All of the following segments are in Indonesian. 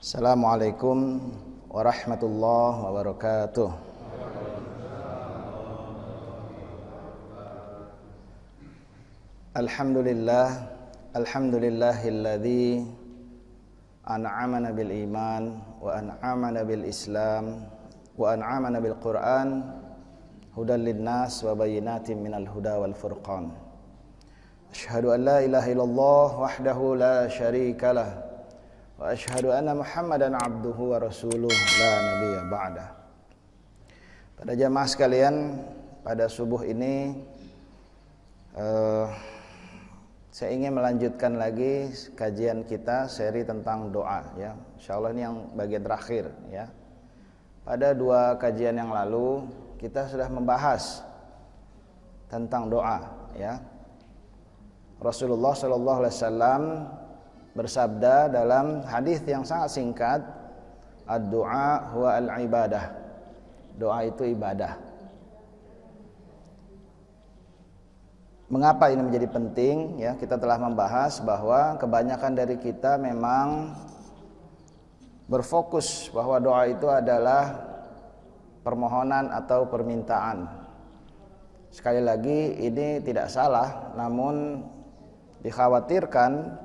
Assalamualaikum warahmatullahi wabarakatuh. Alhamdulillahilladzi an'amana bil iman wa an'amana bil islam wa an'amana bil Qur'an hudan linnas wa bayyinatin minal huda wal furqan. Asyhadu an la ilaha illallah wahdahu la syarikalah wa asyhadu anna Muhammadan abduhu wa rasuluh la nabiyya ba'da. Pada jamaah sekalian, pada subuh ini saya ingin melanjutkan lagi kajian kita seri tentang doa ya. Insyaallah ini yang bagian terakhir ya. Pada dua kajian yang lalu kita sudah membahas tentang doa ya. Rasulullah sallallahu alaihi wasallam bersabda dalam hadis yang sangat singkat, ad-du'a huwa al-ibadah. Doa itu ibadah. Mengapa ini menjadi penting ya? Kita telah membahas bahwa kebanyakan dari kita memang berfokus bahwa doa itu adalah permohonan atau permintaan. Sekali lagi ini tidak salah, namun dikhawatirkan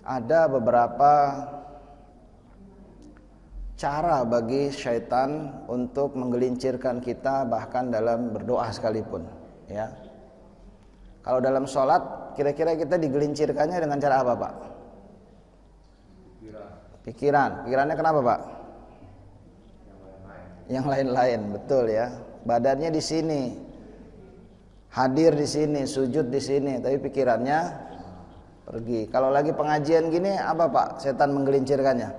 ada beberapa cara bagi syaitan untuk menggelincirkan kita bahkan dalam berdoa sekalipun ya. Kalau dalam sholat kira-kira kita digelincirkannya dengan cara apa Pak? Pikiran. Pikirannya kenapa Pak? Yang lain-lain, betul ya. Badannya di sini, hadir di sini, sujud di sini, tapi pikirannya pergi. Kalau lagi pengajian gini apa Pak? Setan menggelincirkannya?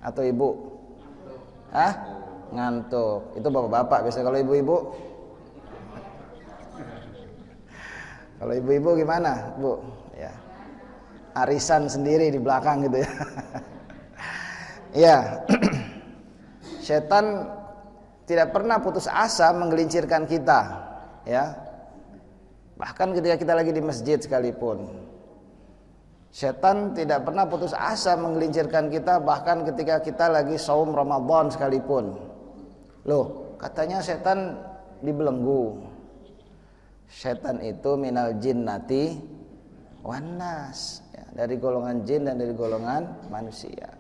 Atau ibu? Hah? Ngantuk. Itu bapak-bapak. Biasa kalau ibu-ibu? Kalau ibu-ibu gimana, Bu? Ya. Arisan sendiri di belakang gitu ya. Ya. Setan tidak pernah putus asa menggelincirkan kita, ya. Bahkan ketika kita lagi di masjid sekalipun. Setan tidak pernah putus asa menggelincirkan kita bahkan ketika kita lagi saum Ramadan sekalipun. Loh, katanya setan dibelenggu. Setan itu minal jinnati wan nas, ya, dari golongan jin dan dari golongan manusia.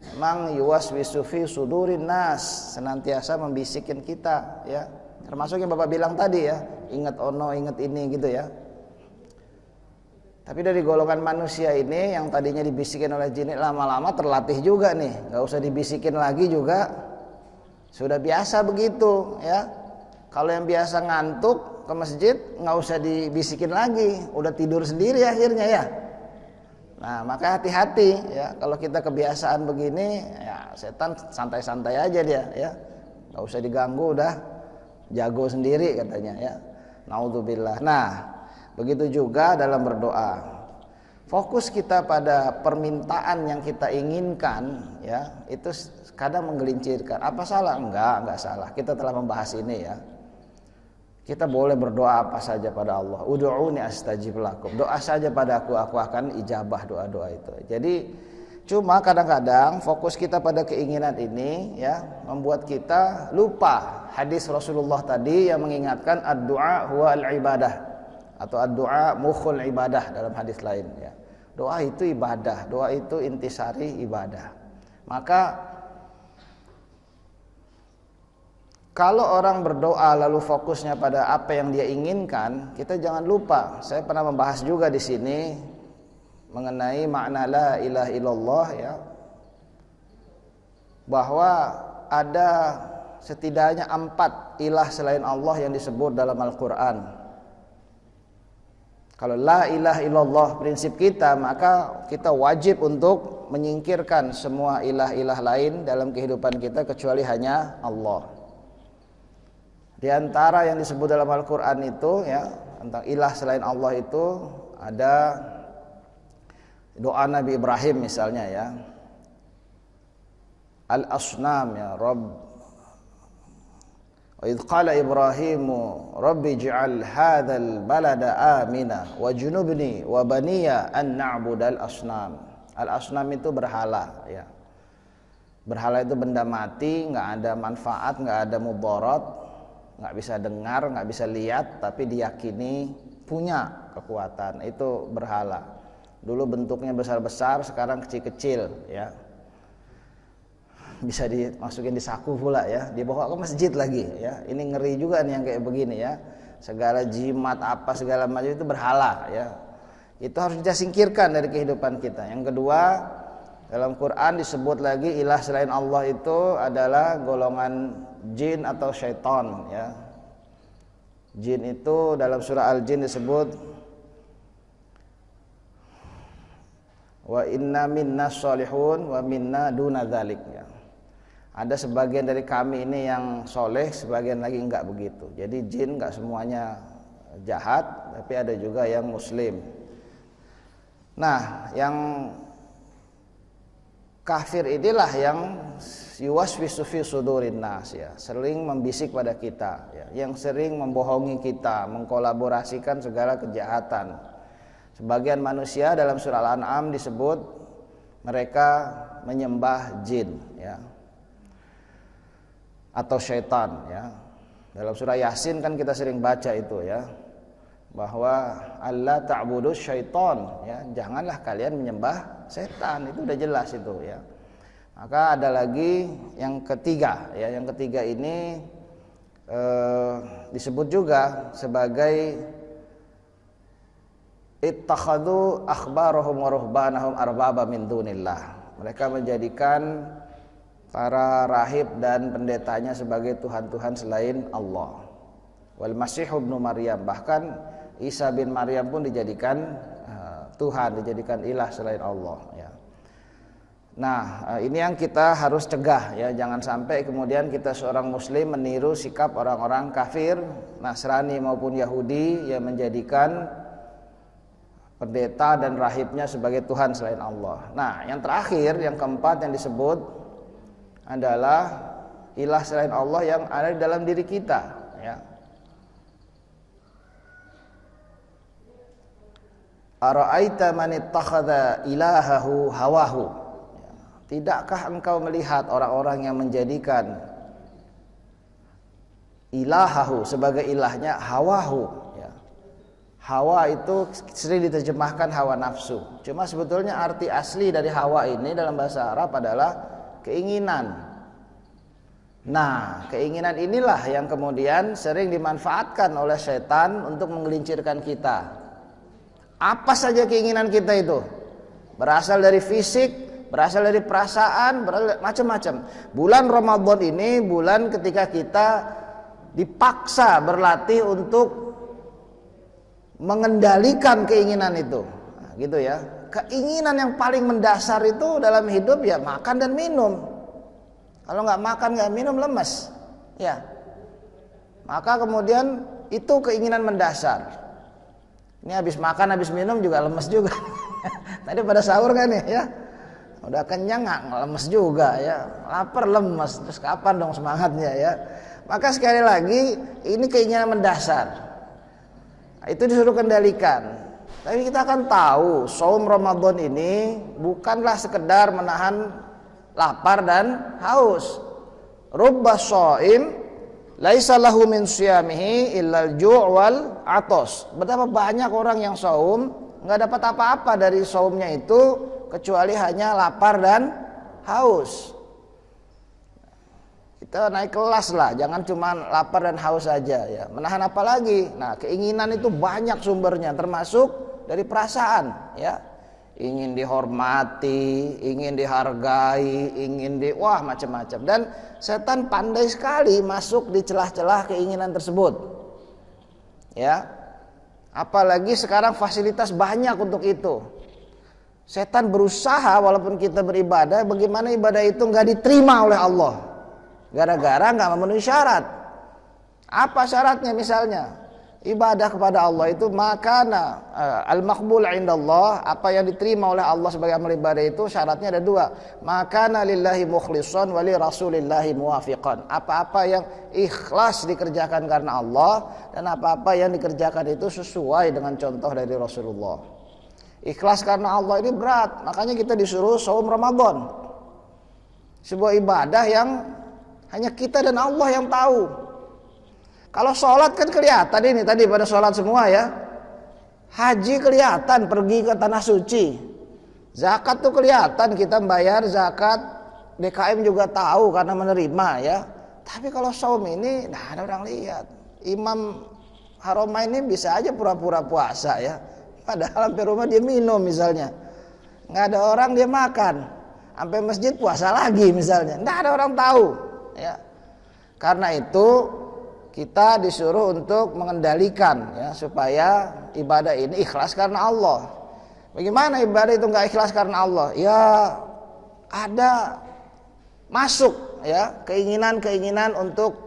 Memang yuwaswisu fi sudurin nas, senantiasa membisikin kita ya. Termasuk yang Bapak bilang tadi ya, ingat ono, ingat ini gitu ya. Tapi dari golongan manusia ini yang tadinya dibisikin oleh jin lama-lama terlatih juga nih, nggak usah dibisikin lagi juga sudah biasa begitu ya. Kalau yang biasa ngantuk ke masjid nggak usah dibisikin lagi, udah tidur sendiri akhirnya ya. Nah maka hati-hati ya, kalau kita kebiasaan begini ya setan santai-santai aja dia ya, nggak usah diganggu, udah jago sendiri katanya ya. Naudzubillah. Nah begitu juga dalam berdoa, fokus kita pada permintaan yang kita inginkan ya, itu kadang menggelincirkan. Apa salah? Enggak salah. Kita telah membahas ini ya. Kita boleh berdoa apa saja pada Allah. Ud'uuni astajib lakum. Doa saja pada aku akan ijabah doa-doa itu. Jadi cuma kadang-kadang fokus kita pada keinginan ini ya membuat kita lupa hadis Rasulullah tadi yang mengingatkan ad-du'a huwa al-ibadah atau ad-du'a mukhul ibadah dalam hadis lain ya. Doa itu ibadah, doa itu intisari ibadah. Maka kalau orang berdoa lalu fokusnya pada apa yang dia inginkan, kita jangan lupa. Saya pernah membahas juga di sini mengenai makna la ilaha illallah ya. Bahwa ada setidaknya 4 ilah selain Allah yang disebut dalam Al-Qur'an. Kalau la ilaha illallah prinsip kita, maka kita wajib untuk menyingkirkan semua ilah-ilah lain dalam kehidupan kita kecuali hanya Allah. Di antara yang disebut dalam Al-Qur'an itu ya, tentang ilah selain Allah itu ada doa Nabi Ibrahim misalnya ya. Al-asnam ya Rabb. Wa idh qala Ibrahimu Rabbi ij'al hadzal balada amina wajnubni wa baniya an na'budal asnam. Al-asnam itu berhala, ya. Berhala itu benda mati, nggak ada manfaat, nggak ada mudarat, nggak bisa dengar, nggak bisa lihat, tapi diyakini punya kekuatan. Itu berhala. Dulu bentuknya besar-besar, sekarang kecil-kecil, ya. Bisa dimasukin di saku pula, ya, dibawa ke masjid lagi, ya. Ini ngeri juga nih yang kayak begini, ya. Segala jimat apa segala macam itu berhala, ya. Itu harus kita singkirkan dari kehidupan kita. Yang kedua, dalam Quran disebut lagi ilah selain Allah itu adalah golongan jin atau syaitan, ya. Jin itu dalam surah Al-Jin disebut wa inna minna sholihun wa minna duna dzalik, ya. Ada sebagian dari kami ini yang soleh, sebagian lagi enggak begitu. Jadi jin enggak semuanya jahat, tapi ada juga yang muslim. Nah, yang kafir inilah yang yuwaswisu fi sudurin nas, ya, sering membisik pada kita, ya, yang sering membohongi kita, mengkolaborasikan segala kejahatan. Sebagian manusia dalam surah Al-An'am disebut mereka menyembah jin, ya, atau syaitan, ya. Dalam surah Yasin kan kita sering baca itu, ya, bahwa Allah ta'budus syaitan, ya, janganlah kalian menyembah setan. Itu udah jelas itu, ya. Maka ada lagi yang ketiga, ya. Yang ketiga ini disebut juga sebagai ittakhadhu akhbarahum wa ruhbanahum arbaba min dunillah. Mereka menjadikan para rahib dan pendetanya sebagai tuhan-tuhan selain Allah. Wal Masih ibnu Maryam, bahkan Isa bin Maryam pun dijadikan Tuhan, dijadikan ilah selain Allah, ya. Nah, ini yang kita harus cegah, ya. Jangan sampai kemudian kita seorang muslim meniru sikap orang-orang kafir, Nasrani maupun Yahudi yang menjadikan pendeta dan rahibnya sebagai Tuhan selain Allah. Nah, yang terakhir, yang keempat yang disebut adalah ilah selain Allah yang ada di dalam diri kita, ya. Ara'aita man ittakhadha ilahahu hawahu. Tidakkah engkau melihat orang-orang yang menjadikan ilahahu sebagai ilahnya hawahu, ya. Hawa itu sering diterjemahkan hawa nafsu. Cuma sebetulnya arti asli dari hawa ini dalam bahasa Arab adalah keinginan. Nah, keinginan inilah yang kemudian sering dimanfaatkan oleh setan untuk menggelincirkan kita. Apa saja keinginan kita itu, berasal dari fisik, berasal dari perasaan, macam-macam. Bulan Ramadan ini bulan ketika kita dipaksa berlatih untuk mengendalikan keinginan itu, nah, gitu, ya. Keinginan yang paling mendasar itu dalam hidup, ya, makan dan minum. Kalau nggak makan nggak minum lemes, ya. Maka kemudian itu keinginan mendasar. Ini habis makan, habis minum juga lemes juga. Tadi pada sahur kan ya, udah kenyang nggak lemes juga, ya, lapar lemes, terus kapan dong semangatnya, ya. Maka sekali lagi ini keinginan mendasar. Itu disuruh kendalikan. Tapi kita akan tahu shaum Ramadan ini bukanlah sekedar menahan lapar dan haus. Rubba shaim laisa lahu min siyamihi illal ju' wal atos. Betapa banyak orang yang saum enggak dapat apa-apa dari saumnya itu kecuali hanya lapar dan haus. Kita naik kelas lah, jangan cuma lapar dan haus saja, ya. Menahan apa lagi? Nah, keinginan itu banyak sumbernya, termasuk dari perasaan, ya. Ingin dihormati, ingin dihargai, ingin wah macam-macam. Dan setan pandai sekali masuk di celah-celah keinginan tersebut, ya. Apalagi sekarang fasilitas banyak untuk itu. Setan berusaha walaupun kita beribadah, bagaimana ibadah itu nggak diterima oleh Allah, gara-gara nggak memenuhi syarat. Apa syaratnya? Misalnya ibadah kepada Allah itu makana al-maqbul indallah, apa yang diterima oleh Allah sebagai amal ibadah itu syaratnya ada dua. Makana lillahi mukhlishan wa li rasulillahi muwafiqan. Apa-apa yang ikhlas dikerjakan karena Allah dan apa-apa yang dikerjakan itu sesuai dengan contoh dari Rasulullah. Ikhlas karena Allah ini berat, makanya kita disuruh saum Ramadan. Sebuah ibadah yang hanya kita dan Allah yang tahu. Kalau sholat kan kelihatan ini tadi pada sholat semua ya. Haji kelihatan pergi ke tanah suci. Zakat tuh kelihatan kita membayar zakat. DKM juga tahu karena menerima ya. Tapi kalau saum ini nah ada orang lihat. Imam Haramain ini bisa aja pura-pura puasa ya. Padahal sampai rumah dia minum misalnya. Nggak ada orang dia makan. Sampai masjid puasa lagi misalnya. Nggak ada orang tahu ya. Karena itu kita disuruh untuk mengendalikan ya supaya ibadah ini ikhlas karena Allah. Bagaimana ibadah itu nggak ikhlas karena Allah? Ya ada masuk ya keinginan-keinginan untuk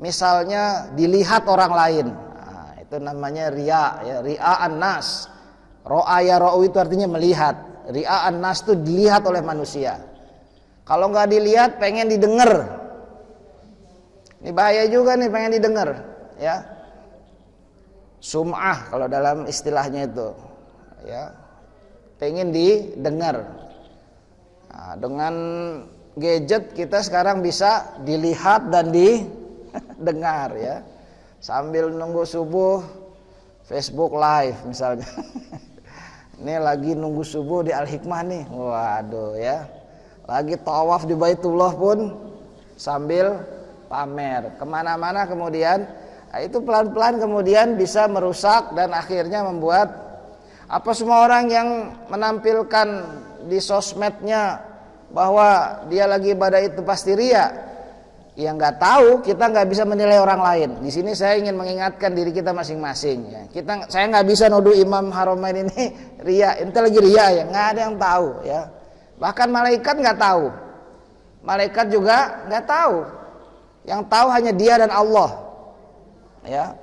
misalnya dilihat orang lain. Nah, itu namanya riya ya, ria'an nas. Ro'a ya ro'u itu artinya melihat. Ria'an nas itu dilihat oleh manusia. Kalau nggak dilihat pengen didengar. Ini bahaya juga nih pengen didengar ya. Sum'ah kalau dalam istilahnya itu ya. Pengen didengar. Nah, dengan gadget kita sekarang bisa dilihat dan didengar ya. Sambil nunggu subuh Facebook live misalnya. Ini lagi nunggu subuh di Al-Hikmah nih. Waduh ya. Lagi tawaf di Baitullah pun sambil pamer. Kemana-mana kemudian itu pelan-pelan kemudian bisa merusak dan akhirnya membuat apa semua orang yang menampilkan di sosmednya bahwa dia lagi ibadah itu pasti riya. Ya nggak tahu, kita nggak bisa menilai orang lain. Di sini saya ingin mengingatkan diri kita masing-masing. Ya. Saya nggak bisa nuduh Imam Haramain ini riya, itu lagi riya ya, nggak ada yang tahu ya. Bahkan malaikat nggak tahu, malaikat juga nggak tahu. Yang tahu hanya Dia dan Allah. Ya,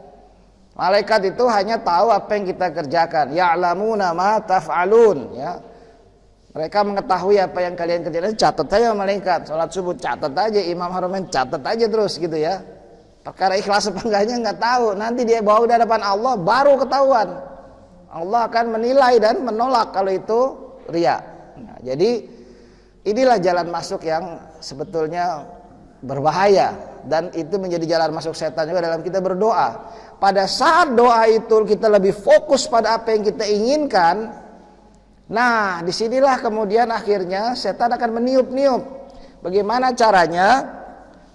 malaikat itu hanya tahu apa yang kita kerjakan. Ya'lamuna ma taf'alun. Ya. Mereka mengetahui apa yang kalian kerjakan. Catat aja malaikat. Salat subuh catat aja. Imam Haramain catat aja terus gitu ya. Perkara ikhlas apa enggaknya nggak tahu. Nanti dia bawa di hadapan Allah baru ketahuan. Allah akan menilai dan menolak kalau itu riya. Nah, jadi inilah jalan masuk yang sebetulnya berbahaya dan itu menjadi jalan masuk setan juga dalam kita berdoa. Pada saat doa itu kita lebih fokus pada apa yang kita inginkan. Nah, disinilah kemudian akhirnya setan akan meniup-niup. Bagaimana caranya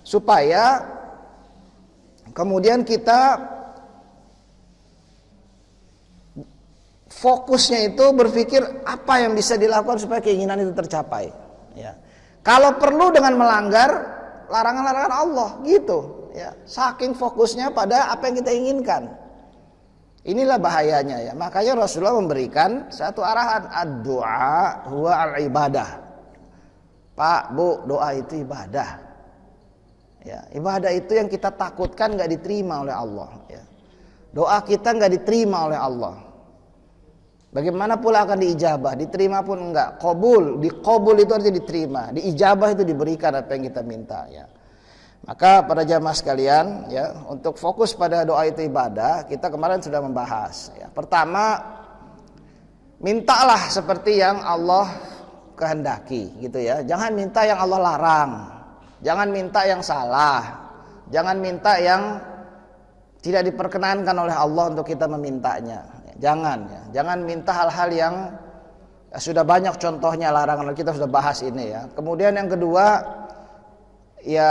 supaya kemudian kita fokusnya itu berpikir apa yang bisa dilakukan supaya keinginan itu tercapai. Ya. Kalau perlu dengan melanggar larangan-larangan Allah, gitu. Ya. Saking fokusnya pada apa yang kita inginkan. Inilah bahayanya ya. Makanya Rasulullah memberikan satu arahan, ad-du'a huwa al-ibadah. Pak, Bu, doa itu ibadah. Ya, ibadah itu yang kita takutkan enggak diterima oleh Allah ya. Doa kita enggak diterima oleh Allah. Bagaimana pula akan diijabah? Diterima pun enggak. Qabul, diqabul itu artinya diterima. Diijabah itu diberikan apa yang kita minta ya. Maka para jamaah sekalian ya, untuk fokus pada doa itu ibadah, kita kemarin sudah membahas ya. Pertama, mintalah seperti yang Allah kehendaki gitu ya. Jangan minta yang Allah larang. Jangan minta yang salah. Jangan minta yang tidak diperkenankan oleh Allah untuk kita memintanya. Jangan ya. Jangan minta hal-hal yang ya, sudah banyak contohnya larangan, kita sudah bahas ini ya. Kemudian yang kedua, ya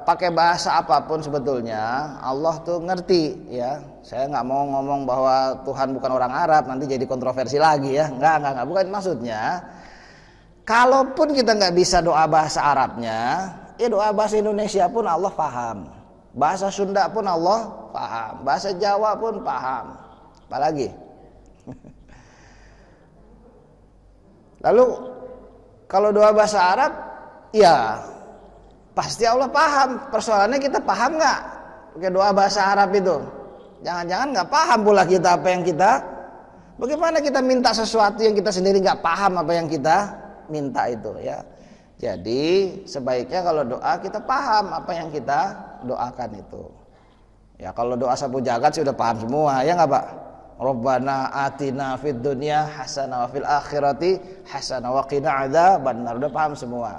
pakai bahasa apapun sebetulnya Allah tuh ngerti ya. Saya nggak mau ngomong bahwa Tuhan bukan orang Arab, nanti jadi kontroversi lagi ya. Enggak, bukan maksudnya. Kalaupun kita nggak bisa doa bahasa Arabnya, ya doa bahasa Indonesia pun Allah paham, bahasa Sunda pun Allah paham, bahasa Jawa pun paham. Apalagi lalu kalau doa bahasa Arab, ya pasti Allah paham. Persoalannya kita paham nggak pakai doa bahasa Arab itu? Jangan-jangan nggak paham pula kita apa yang kita. Bagaimana kita minta sesuatu yang kita sendiri nggak paham apa yang kita minta itu ya. Jadi sebaiknya kalau doa kita paham apa yang kita doakan itu. Ya kalau doa sapu jagat sih udah paham semua ya nggak Pak? Rabbana atina fid dunya hasanah wa fil akhirati hasanah wa qina adzabannar. Udah paham semua.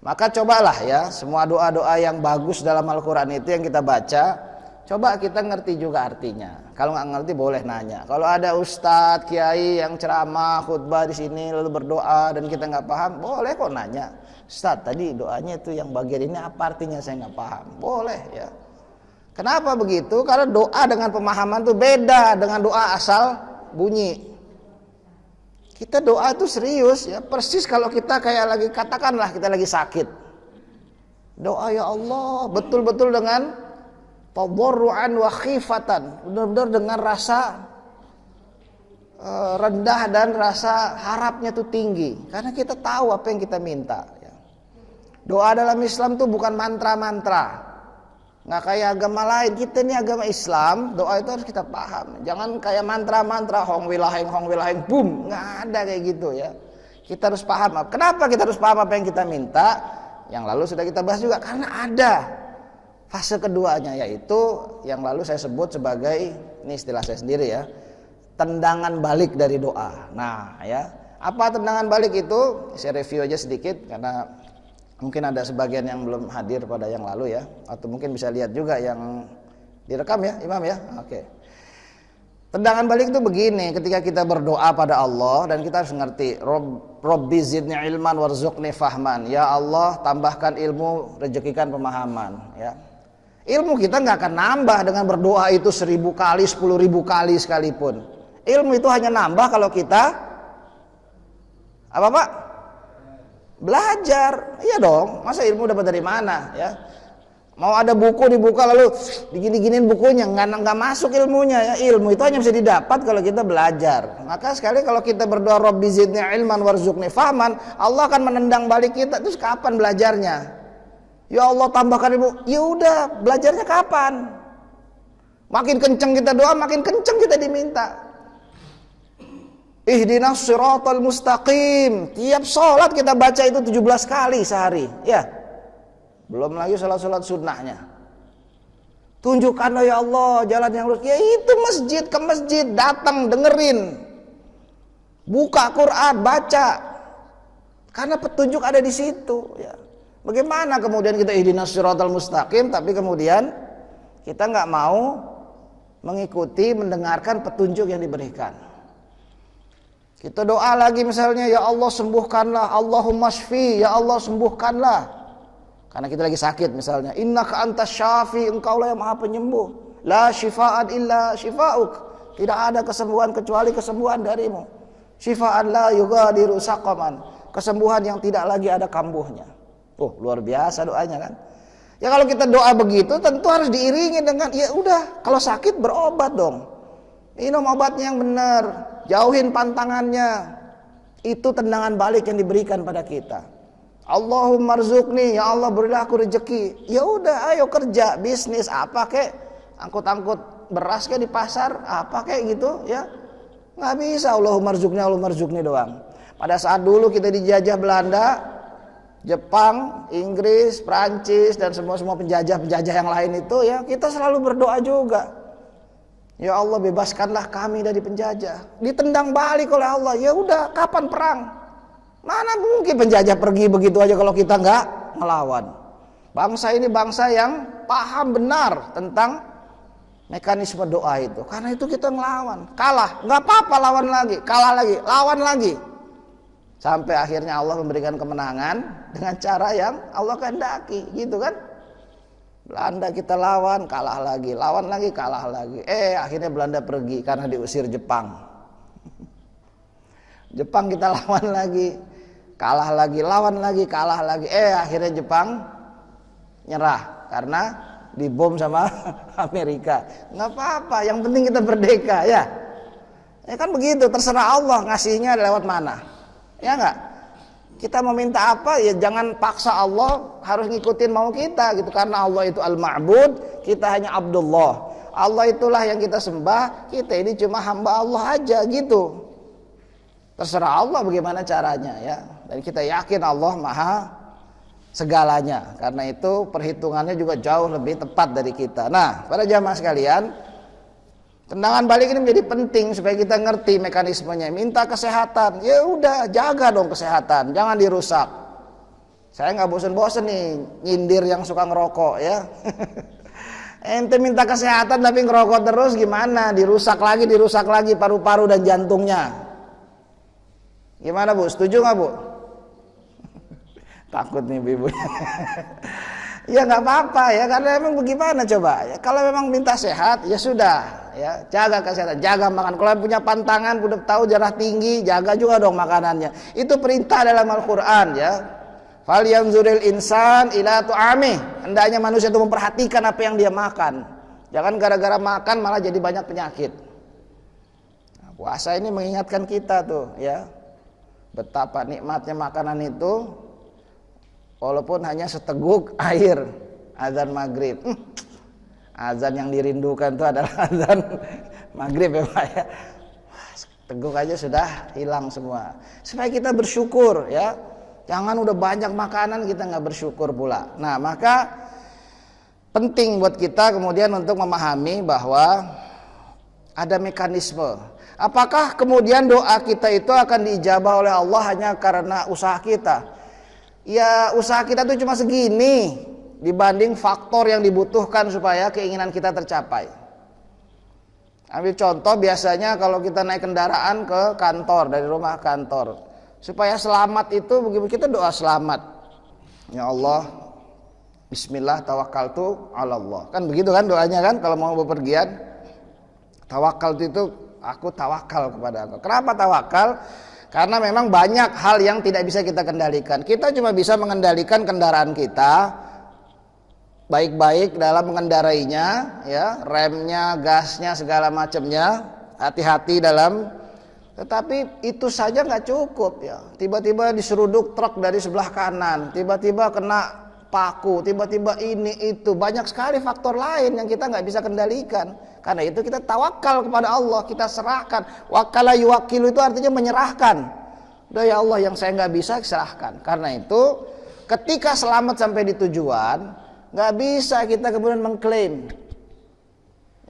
Maka cobalah ya, semua doa-doa yang bagus dalam Al-Qur'an itu yang kita baca, coba kita ngerti juga artinya. Kalau nggak ngerti boleh nanya. Kalau ada ustadz, kiai yang ceramah, khutbah di sini lalu berdoa dan kita nggak paham, boleh kok nanya. Ustadz, tadi doanya itu yang bagian ini apa artinya, saya nggak paham. Boleh ya. Kenapa begitu? Karena doa dengan pemahaman itu beda dengan doa asal bunyi. Kita doa itu serius ya, persis kalau kita kayak lagi, katakanlah kita lagi sakit. Doa ya Allah betul-betul dengan tadarruan wa khifatan, benar-benar dengan rasa rendah dan rasa harapnya tuh tinggi, karena kita tahu apa yang kita minta ya. Doa dalam Islam tuh bukan mantra-mantra. Nggak kayak agama lain, kita ini agama Islam, doa itu harus kita paham. Jangan kayak mantra-mantra hong wilaheng boom, nggak ada kayak gitu ya. Kita harus paham. Kenapa kita harus paham apa yang kita minta? Yang lalu sudah kita bahas juga, karena ada fase keduanya, yaitu yang lalu saya sebut sebagai, ini istilah saya sendiri ya, tendangan balik dari doa. Nah ya, apa tendangan balik itu? Saya review aja sedikit karena mungkin ada sebagian yang belum hadir pada yang lalu ya, atau mungkin bisa lihat juga yang direkam ya, Imam ya. Oke. Tendangan balik itu begini, ketika kita berdoa pada Allah dan kita harus ngerti, Rabbi zidni ilman warzuqni fahman. Ya Allah, tambahkan ilmu, rezekikan pemahaman ya. Ilmu kita nggak akan nambah dengan berdoa itu 1000 kali, 10.000 kali sekalipun. Ilmu itu hanya nambah kalau kita apa Pak? Belajar. Iya dong, masa ilmu dapat dari mana ya? Mau ada buku dibuka lalu digini-giniin bukunya, nggak masuk ilmunya ya. Ilmu itu hanya bisa didapat kalau kita belajar. Maka sekali kalau kita berdoa Rabbi zidni ilman warzuqni fahman, Allah akan menendang balik kita. Terus kapan belajarnya? Ya Allah tambahkan ilmu. Ya udah, belajarnya kapan? Makin kenceng kita doa, makin kenceng kita diminta. Ihdinas siratal mustaqim. Tiap sholat kita baca itu 17 kali sehari ya. Belum lagi sholat-sholat sunnahnya. Tunjukkanlah ya Allah jalan yang lurus. Ya itu masjid ke masjid, datang dengerin, buka Quran, baca, karena petunjuk ada di situ ya. Bagaimana kemudian kita ihdinas siratal mustaqim tapi kemudian kita nggak mau mengikuti, mendengarkan petunjuk yang diberikan. Kita doa lagi misalnya, ya Allah sembuhkanlah, Allahumma shfi, ya Allah sembuhkanlah. Karena kita lagi sakit misalnya, innaka antas syafi, engkaulah yang maha penyembuh. La syifa'an illa syifa'uk. Tidak ada kesembuhan kecuali kesembuhan darimu. Syifa'an la yugadiru saqaman. Kesembuhan yang tidak lagi ada kambuhnya. Luar biasa doanya kan. Ya kalau kita doa begitu tentu harus diiringi dengan, ya udah kalau sakit berobat dong. Minum obatnya yang benar, jauhin pantangannya. Itu tendangan balik yang diberikan pada kita. Allahumma rzuqni, ya Allah berilah aku rezeki. Ya udah, ayo kerja, bisnis apa kek, angkut-angkut beras kek di pasar, apa kek gitu ya. Nggak bisa Allahumma rzuqni doang. Pada saat dulu kita dijajah Belanda, Jepang, Inggris, Prancis dan semua penjajah-penjajah yang lain itu ya, kita selalu berdoa juga. Ya Allah bebaskanlah kami dari penjajah. Ditendang balik oleh Allah. Ya udah, kapan perang? Mana mungkin penjajah pergi begitu aja kalau kita nggak melawan. Bangsa ini bangsa yang paham benar tentang mekanisme doa itu. Karena itu kita ngelawan. Kalah, nggak apa-apa, lawan lagi. Kalah lagi, lawan lagi. Sampai akhirnya Allah memberikan kemenangan dengan cara yang Allah kehendaki, gitu kan? Belanda kita lawan, kalah lagi, lawan lagi, kalah lagi. Akhirnya Belanda pergi karena diusir Jepang. Jepang kita lawan lagi, kalah lagi, lawan lagi, kalah lagi. Akhirnya Jepang nyerah karena dibom sama Amerika. Nggak apa-apa, yang penting kita merdeka ya. Ya kan begitu, terserah Allah ngasihnya lewat mana. Ya enggak? Kita meminta apa ya jangan paksa Allah harus ngikutin mau kita gitu, karena Allah itu al-ma'bud, kita hanya Abdullah. Allah itulah yang kita sembah, kita ini cuma hamba Allah aja gitu. Terserah Allah bagaimana caranya ya. Dan kita yakin Allah maha segalanya. Karena itu perhitungannya juga jauh lebih tepat dari kita. Nah, para jamaah sekalian, Tendangan balik ini menjadi penting supaya kita ngerti mekanismenya. Minta kesehatan, ya udah jaga dong kesehatan, jangan dirusak. Saya nggak bosen-bosen nih nyindir yang suka ngerokok ya. Ente minta kesehatan tapi ngerokok terus gimana? Dirusak lagi paru-paru dan jantungnya. Gimana Bu? Setuju nggak Bu? Takut nih ibunya. Ya nggak apa-apa ya, karena emang bagaimana coba ya, kalau memang minta sehat ya sudah ya, jaga kesehatan, jaga makan. Kalau punya pantangan udah tahu darah tinggi, jaga juga dong makanannya. Itu perintah dalam Al-Qur'an ya. Falyanzuril insan ila tu'amih. Hendaknya manusia itu memperhatikan apa yang dia makan. Jangan gara-gara makan malah jadi banyak penyakit. Nah, puasa ini mengingatkan kita tuh ya, betapa nikmatnya makanan itu. Walaupun hanya seteguk air azan maghrib. Azan yang dirindukan itu adalah azan maghrib ya Pak ya. Teguk aja sudah hilang semua. Supaya kita bersyukur ya. Jangan udah banyak makanan kita nggak bersyukur pula. Nah maka penting buat kita kemudian untuk memahami bahwa ada mekanisme. Apakah kemudian doa kita itu akan diijabah oleh Allah hanya karena usaha kita? Ya usaha kita tuh cuma segini dibanding faktor yang dibutuhkan supaya keinginan kita tercapai. Ambil contoh, biasanya kalau kita naik kendaraan ke kantor, dari rumah ke kantor, supaya selamat itu begitu kita doa selamat. Ya Allah, bismillah tawakkaltu 'ala Allah. Kan begitu kan doanya kan kalau mau bepergian. Tawakal itu aku tawakal kepada Engkau. Kenapa tawakal? Karena memang banyak hal yang tidak bisa kita kendalikan. Kita cuma bisa mengendalikan kendaraan kita baik-baik dalam mengendarainya, ya, remnya, gasnya, segala macamnya, hati-hati dalam. Tetapi itu saja nggak cukup ya. Tiba-tiba diseruduk truk dari sebelah kanan, tiba-tiba kena paku, tiba-tiba ini itu, banyak sekali faktor lain yang kita nggak bisa kendalikan. Karena itu kita tawakal kepada Allah, kita serahkan. Wakala yuwakilu itu artinya menyerahkan. Udah ya Allah, yang saya nggak bisa serahkan. Karena itu ketika selamat sampai di tujuan, nggak bisa kita kemudian mengklaim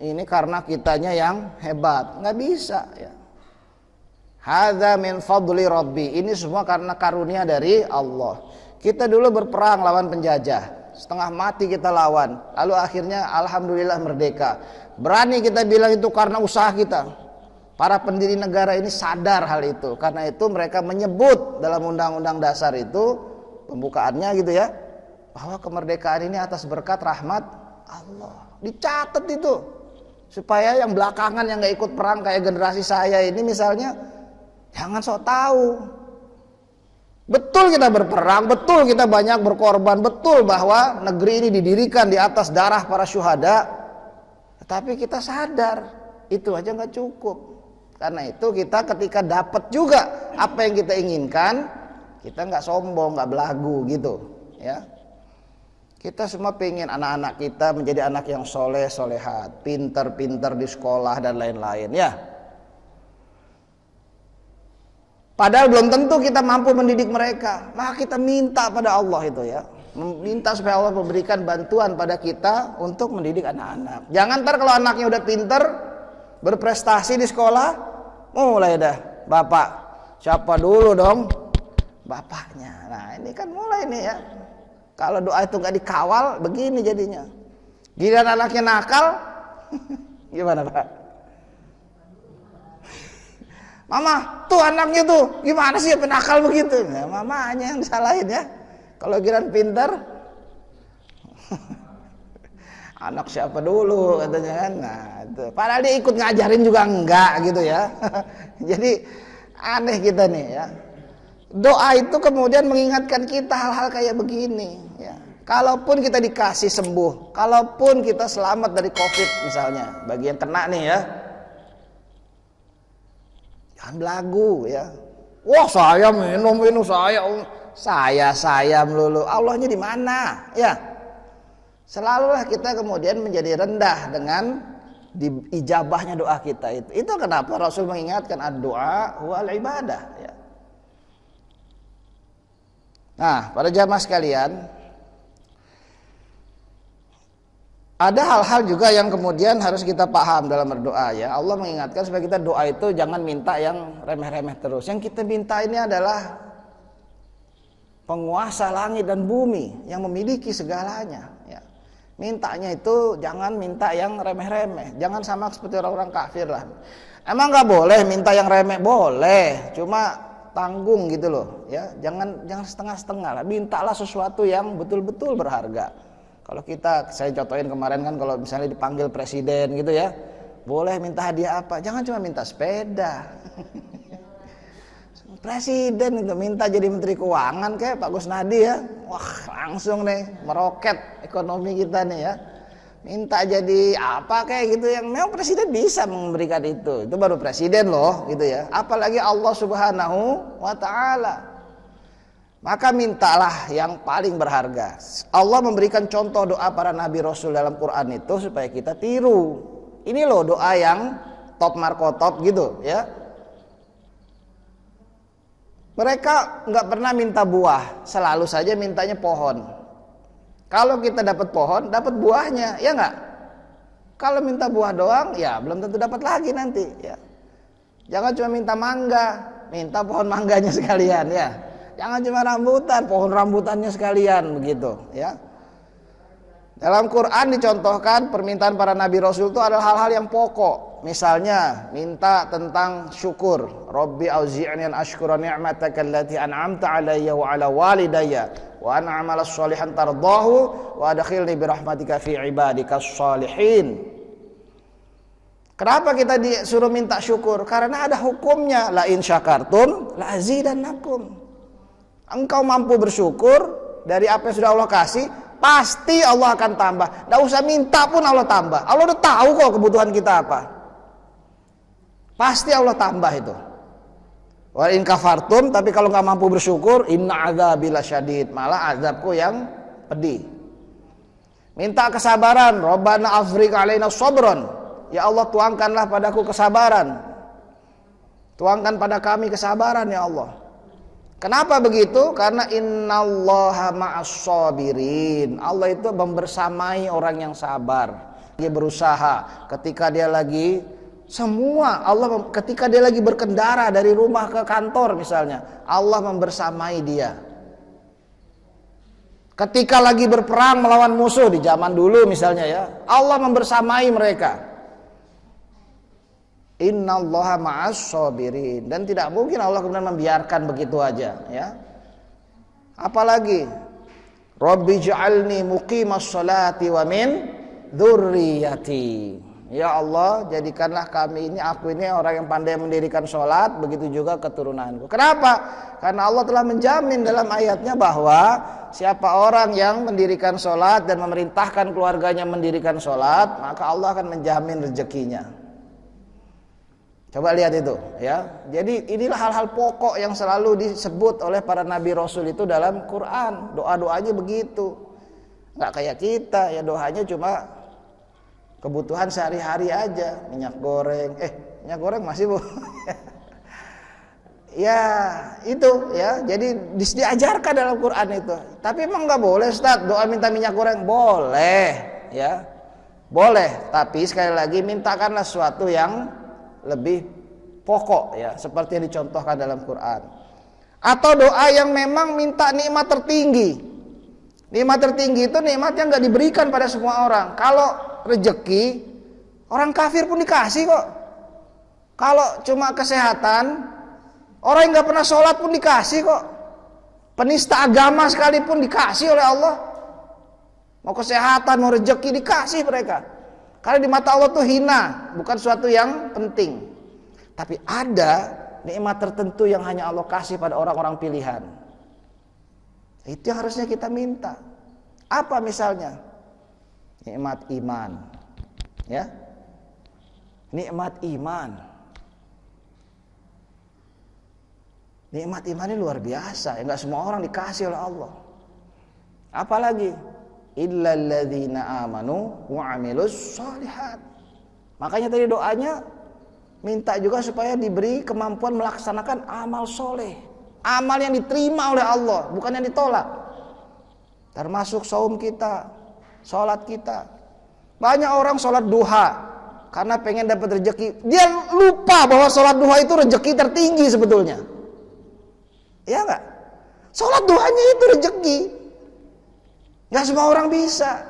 ini karena kitanya yang hebat, nggak bisa ya. Hadza min fadli rabbi, ini semua karena karunia dari Allah. Kita dulu berperang lawan penjajah, setengah mati kita lawan, lalu akhirnya alhamdulillah merdeka. Berani kita bilang itu karena usaha kita. Para pendiri negara ini sadar hal itu, karena itu mereka menyebut dalam undang-undang dasar itu pembukaannya gitu ya, bahwa kemerdekaan ini atas berkat rahmat Allah. Dicatat itu supaya yang belakangan yang nggak ikut perang kayak generasi saya ini misalnya, jangan sok tahu. Betul kita berperang, betul kita banyak berkorban, betul bahwa negeri ini didirikan di atas darah para syuhada. Tetapi kita sadar itu aja nggak cukup. Karena itu kita ketika dapat juga apa yang kita inginkan, kita nggak sombong, nggak belagu gitu, ya. Kita semua pengen anak-anak kita menjadi anak yang soleh, solehat, pinter-pinter di sekolah dan lain-lain, ya. Padahal belum tentu kita mampu mendidik mereka. Maka kita minta pada Allah itu ya, minta supaya Allah memberikan bantuan pada kita untuk mendidik anak-anak. Jangan ntar kalau anaknya udah pinter, berprestasi di sekolah, mulai dah bapak siapa dulu dong? Bapaknya. Nah ini kan mulai nih ya. Kalau doa itu nggak dikawal, begini jadinya. Giliran anaknya nakal, gimana Pak? Mama, tuh anaknya tuh gimana sih penakal begitu? Nah, mamanya yang disalahin ya. Kalau giliran pintar, anak siapa dulu katanya kan. Nah, itu. Padahal dia ikut ngajarin juga enggak gitu ya. Jadi aneh kita nih ya. Doa itu kemudian mengingatkan kita hal-hal kayak begini ya. Kalaupun kita dikasih sembuh, kalaupun kita selamat dari COVID misalnya, bagi yang kena nih ya, jangan belagu ya. Wah saya minum saya melulu. Allahnya di mana ya? Selalulah kita kemudian menjadi rendah dengan diijabahnya doa kita itu. Itu kenapa Rasul mengingatkan ad-doa wal ibadah ya. Nah, para jamaah sekalian, Ada hal-hal juga yang kemudian harus kita paham dalam berdoa ya. Allah mengingatkan supaya kita doa itu jangan minta yang remeh-remeh terus. Yang kita minta ini adalah penguasa langit dan bumi yang memiliki segalanya ya. Mintanya itu jangan minta yang remeh-remeh. Jangan sama seperti orang-orang kafir lah. Emang nggak boleh minta yang remeh? Boleh, cuma tanggung gitu loh ya. Jangan setengah-setengah lah. Mintalah sesuatu yang betul-betul berharga. Kalau saya contohin kemarin kan, kalau misalnya dipanggil presiden gitu ya, boleh minta hadiah apa? Jangan cuma minta sepeda. Presiden itu minta jadi menteri keuangan kayak Pak Kusnadi ya, wah langsung nih meroket ekonomi kita nih ya. Minta jadi apa kayak gitu, yang memang presiden bisa memberikan itu baru presiden loh gitu ya. Apalagi Allah Subhanahu wa Ta'ala. Maka mintalah yang paling berharga. Allah memberikan contoh doa para nabi rasul dalam Quran itu supaya kita tiru. Ini loh doa yang top markotop gitu ya. Mereka nggak pernah minta buah, selalu saja mintanya pohon. Kalau kita dapat pohon, dapat buahnya, ya nggak? Kalau minta buah doang, ya belum tentu dapat lagi nanti. Ya. Jangan cuma minta mangga, minta pohon mangganya sekalian ya. Jangan cuma rambutan, pohon rambutannya sekalian begitu ya. Dalam Quran dicontohkan permintaan para nabi rasul itu adalah hal-hal yang pokok. Misalnya minta tentang syukur. Rabbi auzi'ni an ashkura ni'mataka allati an'amta 'alayya wa 'ala walidayya wa an a'mala shalihan tardahu wa adkhilni bi rahmatika fi ibadikas shalihin. Kenapa kita disuruh minta syukur? Karena ada hukumnya, la in syakartum la azidannakum. Engkau mampu bersyukur dari apa yang sudah Allah kasih, pasti Allah akan tambah. Tidak usah minta pun Allah tambah. Allah udah tahu kok kebutuhan kita apa. Pasti Allah tambah itu. Wa in kafartum, tapi kalau nggak mampu bersyukur, inna adzabi lasyadid, malah azabku yang pedih. Minta kesabaran, Rabbana afriq alaina sabran. Ya Allah, tuangkanlah padaku kesabaran. Tuangkan pada kami kesabaran ya Allah. Kenapa begitu? Karena innallaha ma'as-sabirin. Allah itu membersamai orang yang sabar. Dia berusaha ketika dia lagi ketika dia lagi berkendara dari rumah ke kantor misalnya, Allah membersamai dia. Ketika lagi berperang melawan musuh di zaman dulu misalnya ya, Allah membersamai mereka. Innallaha ma'as-sabirin. Dan tidak mungkin Allah kemudian membiarkan begitu aja ya. Apalagi Rabbi ja'alni muqimas sholati wa min dzurriyyati. Ya Allah, jadikanlah aku ini orang yang pandai mendirikan sholat, begitu juga keturunanku. Kenapa? Karena Allah telah menjamin dalam ayatnya bahwa siapa orang yang mendirikan sholat dan memerintahkan keluarganya mendirikan sholat, maka Allah akan menjamin rezekinya. Coba lihat itu ya. Jadi inilah hal-hal pokok yang selalu disebut oleh para nabi rasul itu dalam Quran. Doa-doanya begitu. Nggak kayak kita ya, doanya cuma kebutuhan sehari-hari aja. Minyak goreng masih Bu. Ya itu ya. Jadi diajarkan dalam Quran itu. Tapi emang nggak boleh Ustaz doa minta minyak goreng? Boleh ya. Boleh, tapi sekali lagi mintakanlah sesuatu yang lebih pokok ya, seperti yang dicontohkan dalam Quran. Atau doa yang memang minta nikmat tertinggi. Nikmat tertinggi itu nikmat yang gak diberikan pada semua orang. Kalau rezeki, orang kafir pun dikasih kok. Kalau cuma kesehatan, orang yang gak pernah sholat pun dikasih kok. Penista agama sekalipun dikasih oleh Allah. Mau kesehatan, mau rezeki dikasih mereka. Karena di mata Allah tuh hina, bukan suatu yang penting. Tapi ada nikmat tertentu yang hanya Allah kasih pada orang-orang pilihan. Itu yang harusnya kita minta. Apa misalnya? Nikmat iman. Ya. Nikmat iman. Nikmat iman ini luar biasa. Enggak semua orang dikasih oleh Allah. Apalagi illal ladzina amanu wa 'amilus shalihat. Makanya tadi doanya minta juga supaya diberi kemampuan melaksanakan amal soleh, amal yang diterima oleh Allah, bukan yang ditolak. Termasuk saum kita, sholat kita. Banyak orang sholat duha karena pengen dapat rezeki. Dia lupa bahwa sholat duha itu rezeki tertinggi sebetulnya. Iya nggak? Sholat duhanya itu rezeki. Nggak semua orang bisa.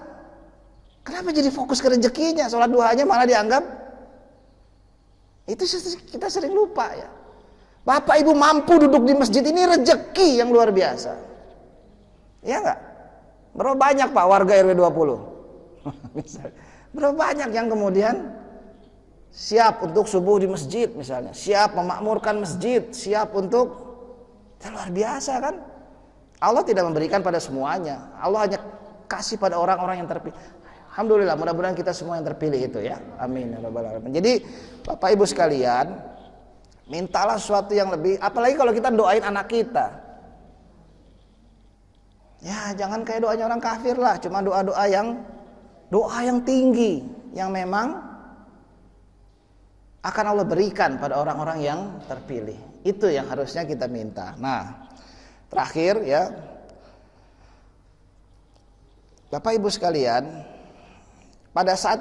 Kenapa jadi fokus ke rezekinya? Sholat duhanya malah dianggap itu kita sering lupa ya. Bapak ibu mampu duduk di masjid ini rezeki yang luar biasa. Iya nggak? Berapa banyak Pak warga RW 20? Berapa banyak yang kemudian siap untuk subuh di masjid misalnya, siap memakmurkan masjid, siap untuk, itu luar biasa kan? Allah tidak memberikan pada semuanya. Allah hanya kasih pada orang-orang yang terpilih. Alhamdulillah, mudah-mudahan kita semua yang terpilih itu ya. Amin ya rabbal alamin. Jadi Bapak Ibu sekalian, mintalah sesuatu yang lebih, apalagi kalau kita doain anak kita. Ya, jangan kayak doanya orang kafir lah, cuma doa yang tinggi yang memang akan Allah berikan pada orang-orang yang terpilih. Itu yang harusnya kita minta. Nah, terakhir ya, Bapak Ibu sekalian, pada saat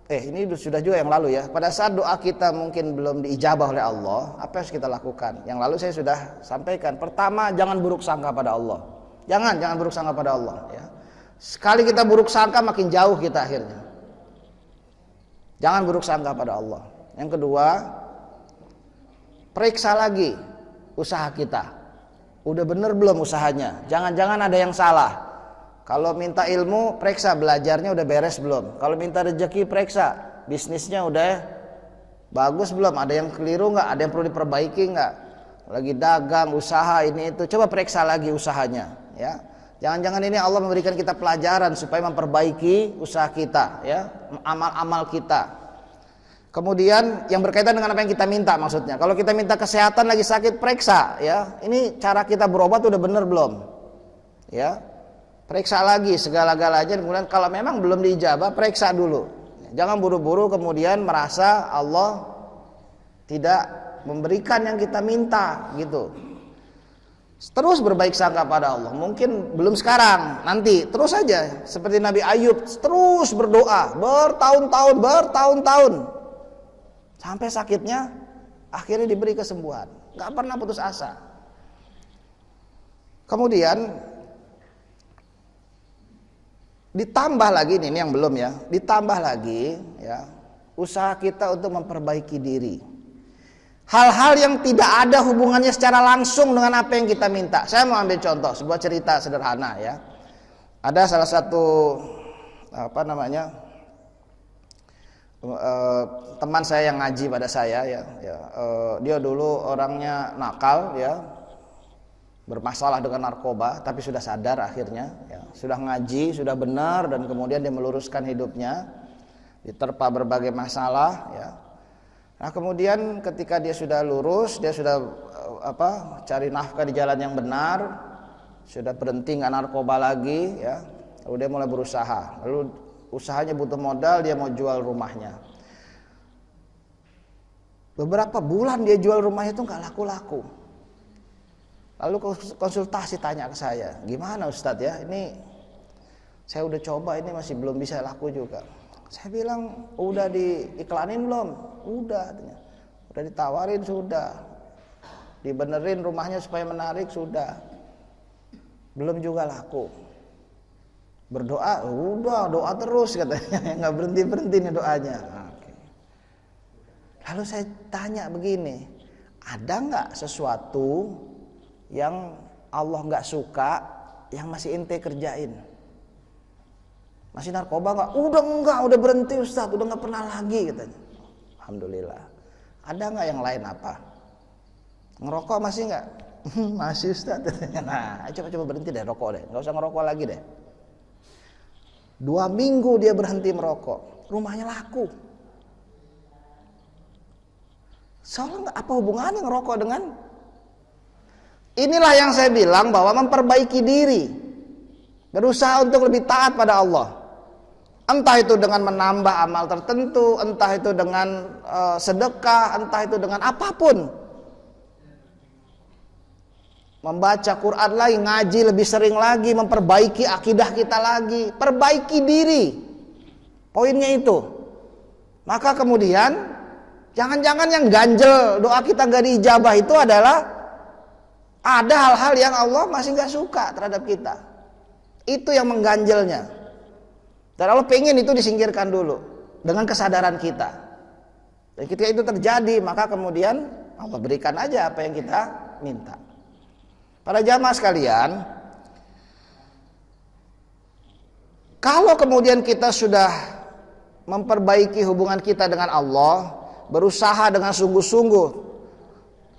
ini sudah juga yang lalu ya. Pada saat doa kita mungkin belum diijabah oleh Allah, apa yang harus kita lakukan? Yang lalu saya sudah sampaikan. Pertama, jangan buruk sangka pada Allah. Jangan buruk sangka pada Allah ya. Sekali kita buruk sangka makin jauh kita akhirnya. Jangan buruk sangka pada Allah. Yang kedua, periksa lagi usaha kita. Udah bener belum usahanya? Jangan-jangan ada yang salah. Kalau minta ilmu, periksa belajarnya udah beres belum. Kalau minta rezeki, periksa bisnisnya udah bagus belum. Ada yang keliru nggak? Ada yang perlu diperbaiki nggak? Lagi dagang, usaha ini itu, coba periksa lagi usahanya. Ya, jangan-jangan ini Allah memberikan kita pelajaran supaya memperbaiki usaha kita, ya, amal-amal kita. Kemudian yang berkaitan dengan apa yang kita minta maksudnya. Kalau kita minta kesehatan lagi sakit, periksa, ya. Ini cara kita berobat udah bener belum? Ya. Periksa lagi segala-galanya, kemudian kalau memang belum diijabah, periksa dulu. Jangan buru-buru kemudian merasa Allah tidak memberikan yang kita minta gitu. Terus berbaik sangka pada Allah. Mungkin belum sekarang, nanti terus aja seperti Nabi Ayub, terus berdoa bertahun-tahun sampai sakitnya akhirnya diberi kesembuhan. Gak pernah putus asa. Kemudian ditambah lagi ini yang belum ya, ditambah lagi ya, usaha kita untuk memperbaiki diri. Hal-hal yang tidak ada hubungannya secara langsung dengan apa yang kita minta. Saya mau ambil contoh sebuah cerita sederhana ya. Ada salah satu teman saya yang ngaji pada saya ya, dia dulu orangnya nakal ya, bermasalah dengan narkoba, tapi sudah sadar akhirnya ya, sudah ngaji, sudah benar, dan kemudian dia meluruskan hidupnya, diterpa berbagai masalah ya. Nah kemudian ketika dia sudah lurus, dia sudah cari nafkah di jalan yang benar, sudah berhenti nggak narkoba lagi ya, lalu dia mulai berusaha, lalu usahanya butuh modal, dia mau jual rumahnya. Beberapa bulan dia jual rumahnya itu nggak laku-laku. Lalu konsultasi tanya ke saya, gimana Ustadz ya, ini saya udah coba, ini masih belum bisa laku juga. Saya bilang, udah diiklanin belum? Udah ditawarin sudah, dibenerin rumahnya supaya menarik sudah, belum juga laku. Berdoa, udah doa terus katanya, nggak berhenti nih doanya. Oke. Lalu saya tanya begini, ada nggak sesuatu yang Allah nggak suka yang masih ente kerjain? Masih narkoba nggak? Udah berhenti Ustadz, udah nggak pernah lagi katanya. Alhamdulillah. Ada nggak yang lain apa? Ngerokok masih nggak? Masih Ustadz katanya. Nah coba berhenti deh rokok deh, nggak usah ngerokok lagi deh. 2 minggu dia berhenti merokok, rumahnya laku. Soalnya apa hubungannya ngerokok dengan? Inilah yang saya bilang bahwa memperbaiki diri, berusaha untuk lebih taat pada Allah. Entah itu dengan menambah amal tertentu, entah itu dengan sedekah, entah itu dengan apapun. Membaca Quran lagi, ngaji lebih sering lagi, memperbaiki akidah kita lagi, perbaiki diri. Poinnya itu. Maka kemudian jangan-jangan yang ganjel doa kita gak diijabah itu adalah ada hal-hal yang Allah masih gak suka terhadap kita. Itu yang mengganjelnya. Dan Allah pengen itu disingkirkan dulu dengan kesadaran kita. Dan ketika itu terjadi, maka kemudian Allah berikan aja apa yang kita minta. Para jamaah sekalian, kalau kemudian kita sudah memperbaiki hubungan kita dengan Allah, berusaha dengan sungguh-sungguh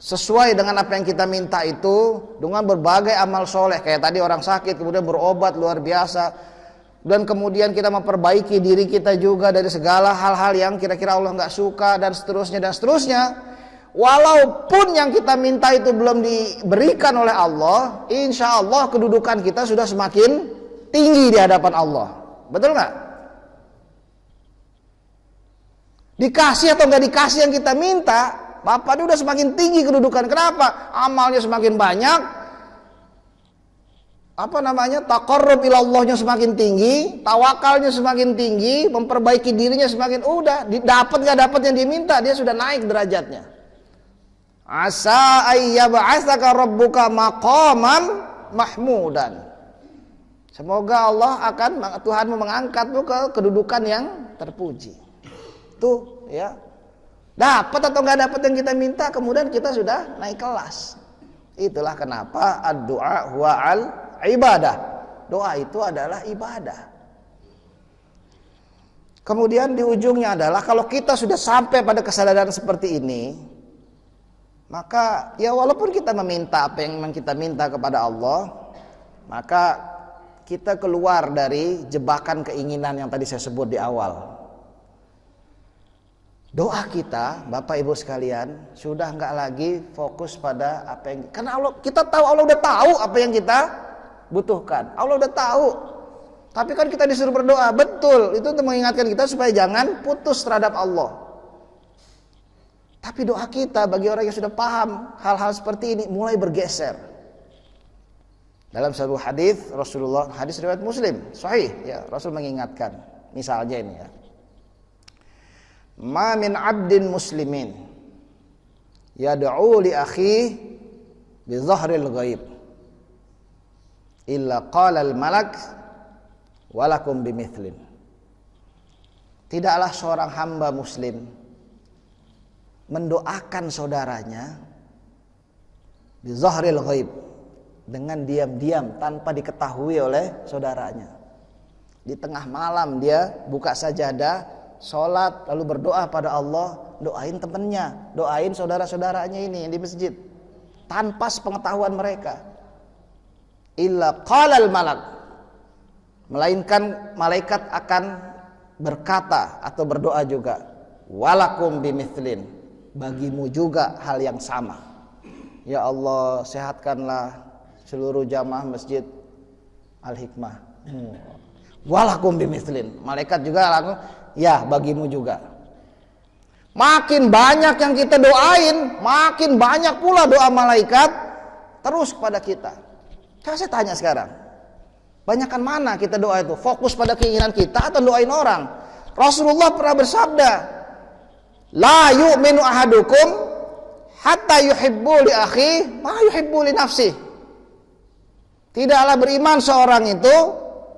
sesuai dengan apa yang kita minta itu, dengan berbagai amal soleh, kayak tadi orang sakit kemudian berobat luar biasa, dan kemudian kita memperbaiki diri kita juga dari segala hal-hal yang kira-kira Allah nggak suka, dan seterusnya dan seterusnya. Walaupun yang kita minta itu belum diberikan oleh Allah, insya Allah kedudukan kita sudah semakin tinggi di hadapan Allah. Betul nggak? Dikasih atau nggak dikasih yang kita minta, Bapak ini udah semakin tinggi kedudukan. Kenapa? Amalnya semakin banyak, taqarrub ilallahnya semakin tinggi, tawakalnya semakin tinggi, memperbaiki dirinya semakin dapat nggak dapat yang diminta, dia sudah naik derajatnya. Asa ayyab'atsaka rabbuka maqaman mahmudan. Semoga Tuhanmu mengangkatmu ke kedudukan yang terpuji. Tuh ya. Dapat atau nggak dapat yang kita minta, kemudian kita sudah naik kelas. Itulah kenapa ad-du'a huwa al-ibadah. Doa itu adalah ibadah. Kemudian di ujungnya adalah kalau kita sudah sampai pada kesadaran seperti ini, maka ya walaupun kita meminta apa yang memang kita minta kepada Allah, maka kita keluar dari jebakan keinginan yang tadi saya sebut di awal. Doa kita, Bapak Ibu sekalian, sudah nggak lagi fokus pada apa yang, karena Allah, kita tahu Allah udah tahu apa yang kita butuhkan. Allah udah tahu. Tapi kan kita disuruh berdoa, betul. Itu untuk mengingatkan kita supaya jangan putus terhadap Allah. Tapi doa kita bagi orang yang sudah paham hal-hal seperti ini mulai bergeser. Dalam sebuah hadis Rasulullah, hadis riwayat Muslim, sahih ya, Rasul mengingatkan. Misalnya ini ya. Ma min 'abdin muslimin yad'u li akhihi bi dhahril ghaib illa qala al malak walakum bimithlin. Tidaklah seorang hamba muslim mendoakan saudaranya bi dhahril ghaib, dengan diam-diam tanpa diketahui oleh saudaranya. Di tengah malam dia buka sajadah, sholat, lalu berdoa pada Allah, doain temannya, doain saudara-saudaranya ini yang di masjid, tanpa sepengetahuan mereka. Illa qalal malak, melainkan malaikat akan berkata atau berdoa juga, walakum bimithlin, bagimu juga hal yang sama. Ya Allah, sehatkanlah seluruh jamaah masjid Al-Hikmah. Walakum bimithlin, malaikat juga langsung, ya bagimu juga. Makin banyak yang kita doain, makin banyak pula doa malaikat terus kepada kita. Coba saya tanya sekarang, banyakan mana kita doa itu? Fokus pada keinginan kita atau doain orang? Rasulullah pernah bersabda, la yu'minu ahadukum hatta yuhibbu li akhi ma yuhibbu li nafsi. Tidaklah beriman seorang itu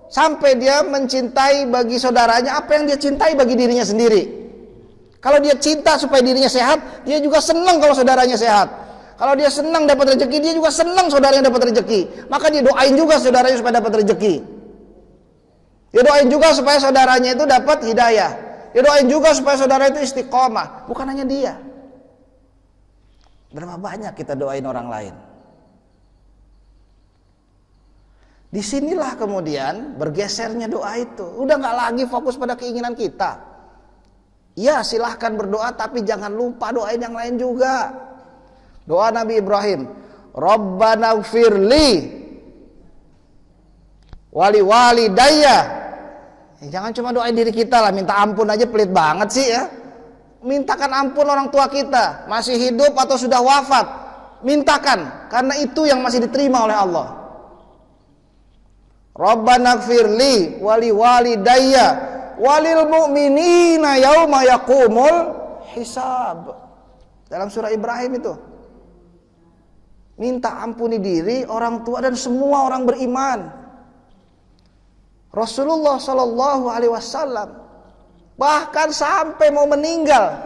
sampai dia mencintai bagi saudaranya apa yang dia cintai bagi dirinya sendiri. Kalau dia cinta supaya dirinya sehat, dia juga senang kalau saudaranya sehat. Kalau dia senang dapat rezeki, dia juga senang saudaranya dapat rezeki. Maka dia doain juga saudaranya supaya dapat rezeki. Dia doain juga supaya saudaranya itu dapat hidayah. Dia doain juga supaya saudara itu istiqomah. Bukan hanya dia. Berapa banyak kita doain orang lain? Disinilah kemudian bergesernya doa itu. Udah gak lagi fokus pada keinginan kita. Ya silahkan berdoa, tapi jangan lupa doain yang lain juga. Doa Nabi Ibrahim, Rabbana gfirli wali walidayya. Jangan cuma doain diri kita lah, minta ampun aja pelit banget sih ya. Mintakan ampun orang tua kita, masih hidup atau sudah wafat. Mintakan, karena itu yang masih diterima oleh Allah. Rabbana gfirli wali walidayya walil mu'minina yauma yaqumul hisab. Dalam surah Ibrahim itu. Minta ampuni diri, orang tua dan semua orang beriman. Rasulullah Shallallahu Alaihi Wasallam bahkan sampai mau meninggal,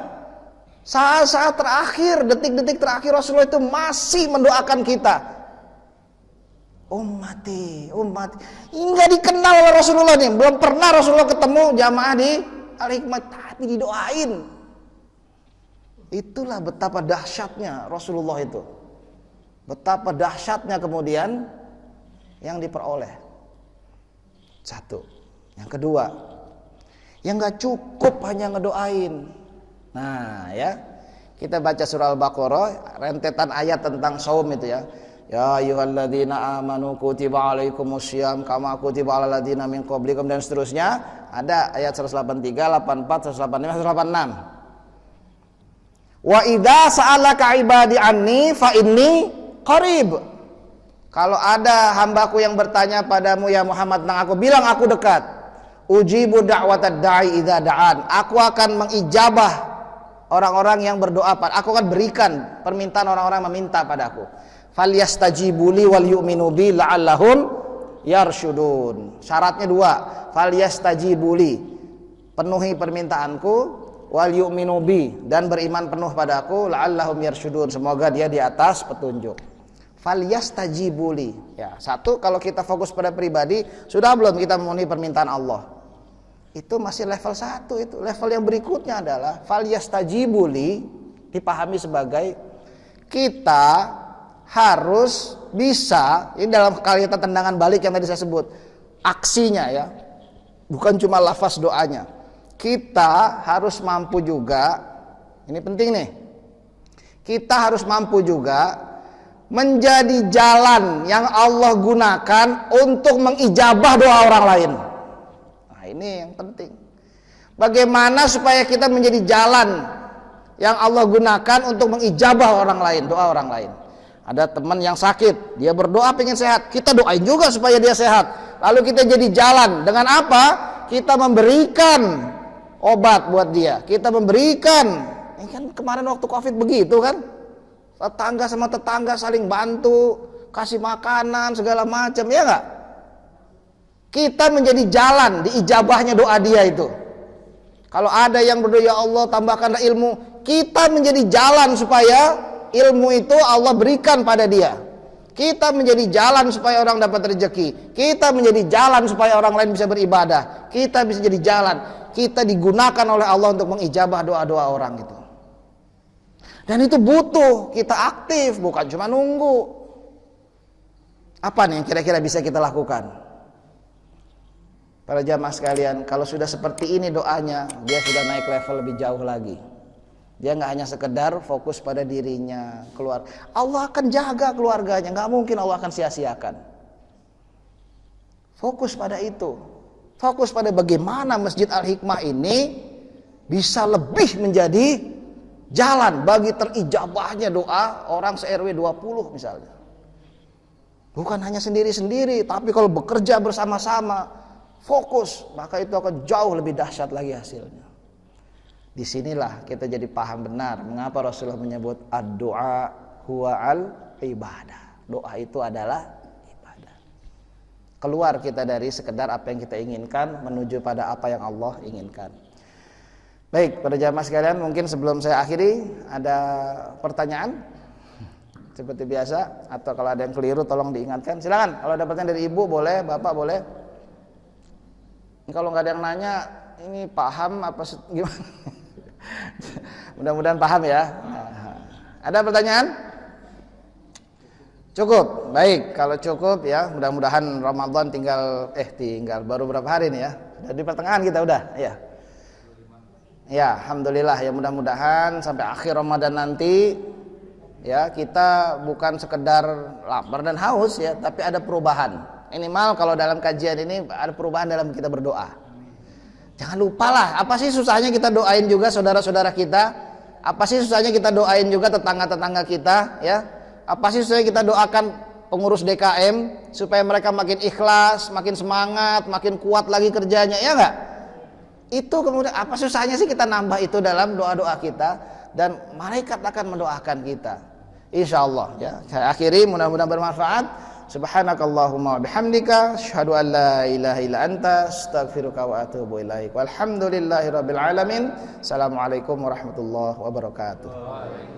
saat-saat terakhir, detik-detik terakhir Rasulullah itu masih mendoakan kita. Ummati. Ini nggak dikenal oleh Rasulullah nih, belum pernah Rasulullah ketemu jamaah di Al-Hikmah, tapi didoain. Itulah betapa dahsyatnya Rasulullah itu. Betapa dahsyatnya kemudian yang diperoleh. Satu. Yang kedua, yang gak cukup hanya ngedoain. Nah ya, kita baca surah Al-Baqarah, rentetan ayat tentang saum itu ya. Ya ayyuhalladzina amanu kutiba alaikumussyiyam kama kutiba alal ladzina min qablikum, dan seterusnya. Ada ayat 183, 84, 185, 186. Wa idza sa'alaka ibadi anni fa inni qarib. Kalau ada hambaku yang bertanya padamu ya Muhammad tentang aku, bilang aku dekat. Ujibu da'watad da'i idza da'an. Aku akan mengijabah orang-orang yang berdoa. Aku akan berikan permintaan orang-orang meminta padaku. Falyastajibuli wal yu'minu bi la'allahum yarsyudun. Syaratnya dua. Falyastajibuli, penuhi permintaanku, wal yu'minu bi, dan beriman penuh padaku, la'allahum yarsyudun, semoga dia di atas petunjuk. Falyastajibuli. Ya, satu, kalau kita fokus pada pribadi, sudah belum kita memenuhi permintaan Allah? Itu masih level 1 itu. Level yang berikutnya adalah falyastajibuli, dipahami sebagai kita harus bisa, ini dalam kalimat tendangan balik yang tadi saya sebut, aksinya ya. Bukan cuma lafaz doanya. Kita harus mampu juga, ini penting nih. Kita harus mampu juga menjadi jalan yang Allah gunakan untuk mengijabah doa orang lain. Nah, ini yang penting. Bagaimana supaya kita menjadi jalan yang Allah gunakan untuk mengijabah orang lain, doa orang lain. Ada teman yang sakit, dia berdoa pengen sehat, kita doain juga supaya dia sehat. Lalu kita jadi jalan dengan apa? Kita memberikan obat buat dia, kita memberikan. Ini kan kemarin waktu Covid begitu kan? Tetangga sama tetangga saling bantu, kasih makanan segala macam, ya enggak? Kita menjadi jalan diijabahnya doa dia itu. Kalau ada yang berdoa ya Allah tambahkanlah ilmu, kita menjadi jalan supaya ilmu itu Allah berikan pada dia. Kita menjadi jalan supaya orang dapat rezeki. Kita menjadi jalan supaya orang lain bisa beribadah. Kita bisa jadi jalan. Kita digunakan oleh Allah untuk mengijabah doa-doa orang itu. Dan itu butuh kita aktif, bukan cuma nunggu. Apa nih yang kira-kira bisa kita lakukan? Para jamaah sekalian, kalau sudah seperti ini doanya, dia sudah naik level lebih jauh lagi. Dia nggak hanya sekedar fokus pada dirinya, keluar. Allah akan jaga keluarganya, nggak mungkin Allah akan sia-siakan. Fokus pada itu. Fokus pada bagaimana Masjid Al-Hikmah ini bisa lebih menjadi jalan bagi terijabahnya doa orang se-RW 20 misalnya. Bukan hanya sendiri-sendiri, tapi kalau bekerja bersama-sama, fokus, maka itu akan jauh lebih dahsyat lagi hasilnya. Disinilah kita jadi paham benar mengapa Rasulullah menyebut ad-du'a huwa al-ibadah. Doa itu adalah ibadah. Keluar kita dari sekedar apa yang kita inginkan menuju pada apa yang Allah inginkan. Baik, para jamaah sekalian, mungkin sebelum saya akhiri ada pertanyaan seperti biasa, atau kalau ada yang keliru tolong diingatkan. Silakan, kalau ada pertanyaan dari ibu boleh, bapak boleh. Kalau nggak ada yang nanya, ini paham apa gimana? Mudah-mudahan paham ya. Ada pertanyaan? Cukup. Baik, kalau cukup ya, mudah-mudahan Ramadan tinggal baru berapa hari nih ya? Sudah di pertengahan kita udah, ya. Ya, alhamdulillah ya, mudah-mudahan sampai akhir Ramadan nanti ya kita bukan sekedar lapar dan haus ya, tapi ada perubahan. Minimal kalau dalam kajian ini ada perubahan dalam kita berdoa. Jangan lupalah, apa sih susahnya kita doain juga saudara-saudara kita? Apa sih susahnya kita doain juga tetangga-tetangga kita ya? Apa sih susahnya kita doakan pengurus DKM supaya mereka makin ikhlas, makin semangat, makin kuat lagi kerjanya, ya enggak? Itu kemudian apa susahnya sih kita nambah itu dalam doa-doa kita, dan malaikat akan mendoakan kita. Insyaallah ya. Saya akhiri, mudah-mudahan bermanfaat. Subhanakallahumma wa bihamdika asyhadu an la ilaha illa anta astaghfiruka wa atubu ilaik. Walhamdulillahirabbil alamin. Assalamualaikum warahmatullahi wabarakatuh.